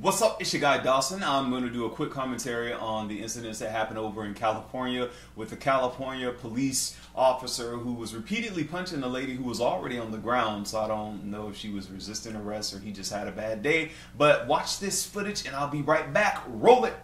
What's up? It's your guy Dawson. I'm going to do a quick commentary on the incidents that happened over in California with the California police officer who was repeatedly punching a lady who was already on the ground. So I don't know if she was resisting arrest or he just had a bad day. But watch this footage and I'll be right back. Roll it.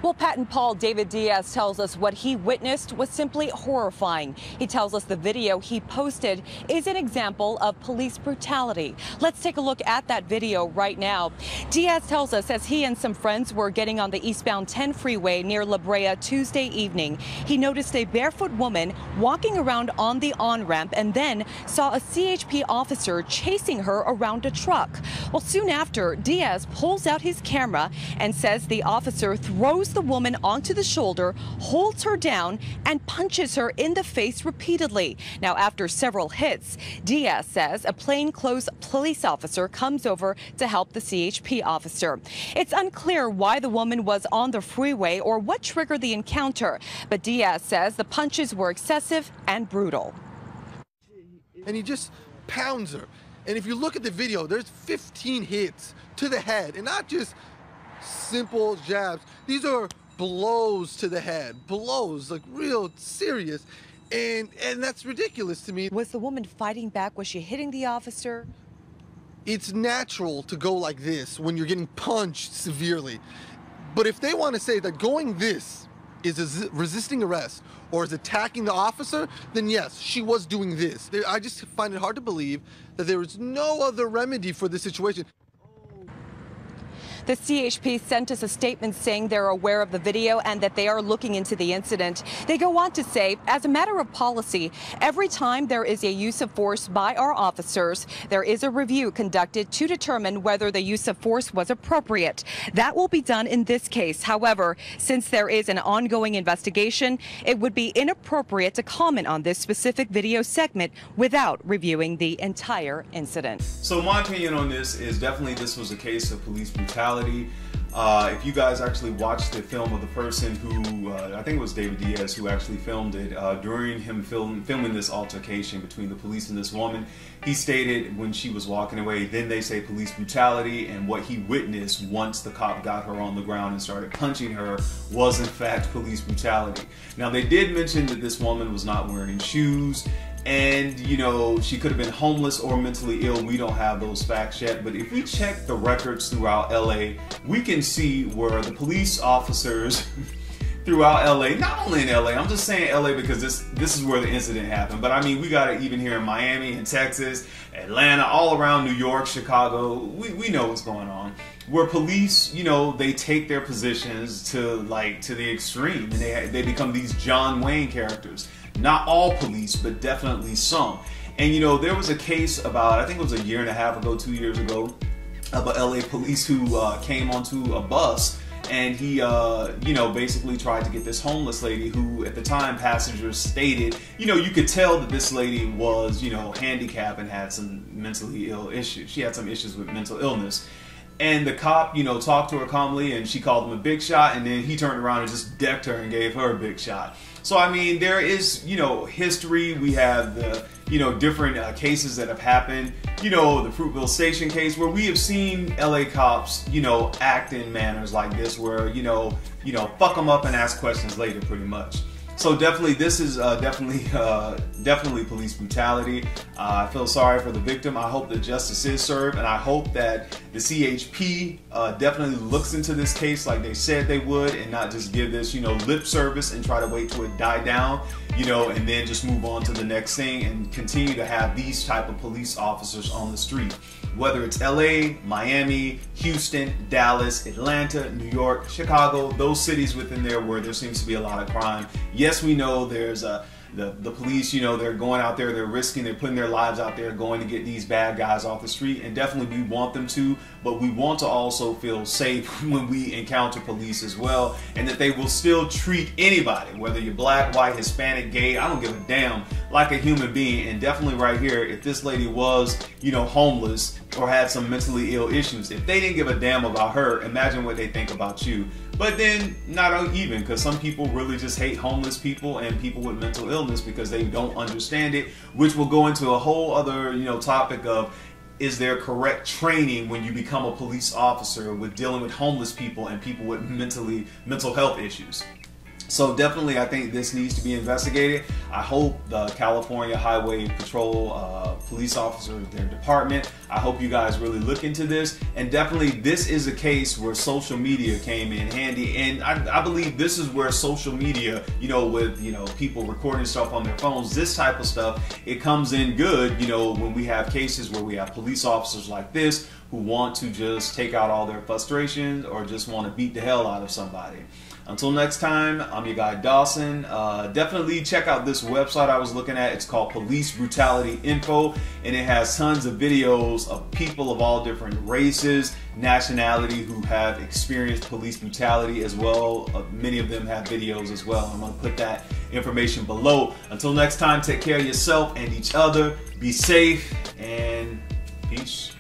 Well, Pat and Paul David Diaz tells us what he witnessed was simply horrifying. He tells us the video he posted is an example of police brutality. Let's take a look at that video right now. Diaz tells us as he and some friends were getting on the eastbound 10 freeway near La Brea Tuesday evening, he noticed a barefoot woman walking around on the on-ramp and then saw a CHP officer chasing her around a truck. Well, soon after, Diaz pulls out his camera and says the officer throws the woman onto the shoulder, holds her down, and punches her in the face repeatedly. Now, after several hits, Diaz says a plainclothes police officer comes over to help the CHP officer. It's unclear why the woman was on the freeway or what triggered the encounter, but Diaz says the punches were excessive and brutal. And he just pounds her. And if you look at the video, there's 15 hits to the head, and not just simple jabs. These are blows to the head, blows, like real serious, and that's ridiculous to me. Was the woman fighting back? Was she hitting the officer? It's natural to go like this when you're getting punched severely, but if they want to say that going this is resisting arrest or is attacking the officer, then yes, she was doing this. I just find it hard to believe that there is no other remedy for this situation. The CHP sent us a statement saying they're aware of the video and that they are looking into the incident. They go on to say, as a matter of policy, every time there is a use of force by our officers, there is a review conducted to determine whether the use of force was appropriate. That will be done in this case. However, since there is an ongoing investigation, it would be inappropriate to comment on this specific video segment without reviewing the entire incident. So my opinion on this is definitely this was a case of police brutality. If you guys actually watched the film of the person who, I think it was David Diaz who actually filmed it, during him filming this altercation between the police and this woman, he stated when she was walking away, then they say police brutality, and what he witnessed once the cop got her on the ground and started punching her was in fact police brutality. Now they did mention that this woman was not wearing shoes, and you know, she could have been homeless or mentally ill. We don't have those facts yet, but if we check the records throughout LA, we can see where the police officers throughout LA, not only in LA, I'm just saying LA because this is where the incident happened, but I mean, we got it even here in Miami and Texas, Atlanta, all around New York, Chicago. We know what's going on, where police, you know, they take their positions to the extreme, and they become these John Wayne characters. Not all police, but definitely some. And you know, there was a case about, I think it was a year and a half ago, 2 years ago, of a LA police who came onto a bus, and he, you know, basically tried to get this homeless lady who, at the time, passengers stated, you know, you could tell that this lady was, you know, handicapped and had some mentally ill issues. She had some issues with mental illness. And the cop, you know, talked to her calmly, and she called him a big shot, and then he turned around and just decked her and gave her a big shot. So, I mean, there is, you know, history. We have the, you know, different cases that have happened. You know, the Fruitville Station case, where we have seen LA cops, you know, act in manners like this, where, you know, fuck them up and ask questions later, pretty much. So definitely, this is definitely police brutality. I feel sorry for the victim. I hope that justice is served, and I hope that the CHP definitely looks into this case like they said they would, and not just give this, you know, lip service and try to wait till it die down, you know, and then just move on to the next thing and continue to have these type of police officers on the street. Whether it's LA, Miami, Houston, Dallas, Atlanta, New York, Chicago, those cities within there where there seems to be a lot of crime. Yes, we know there's the police, you know, they're going out there, they're risking, they're putting their lives out there, going to get these bad guys off the street, and definitely we want them to, but we want to also feel safe when we encounter police as well, and that they will still treat anybody, whether you're black, white, Hispanic, gay, I don't give a damn, like a human being. And definitely right here, if this lady was, you know, homeless or had some mentally ill issues, if they didn't give a damn about her, imagine what they think about you. But then, not even, because some people really just hate homeless people and people with mental illness because they don't understand it, which will go into a whole other, you know, topic of is there correct training when you become a police officer with dealing with homeless people and people with mental health issues? So definitely, I think this needs to be investigated. I hope the California Highway Patrol police officer, their department, I hope you guys really look into this. And definitely, this is a case where social media came in handy. And I believe this is where social media, you know, with, you know, people recording stuff on their phones, this type of stuff, it comes in good, you know, when we have cases where we have police officers like this who want to just take out all their frustrations or just want to beat the hell out of somebody. Until next time, I'm your guy Dawson. Definitely check out this website I was looking at. It's called Police Brutality Info, and it has tons of videos of people of all different races, nationality who have experienced police brutality as well. Many of them have videos as well. I'm going to put that information below. Until next time, take care of yourself and each other. Be safe and peace.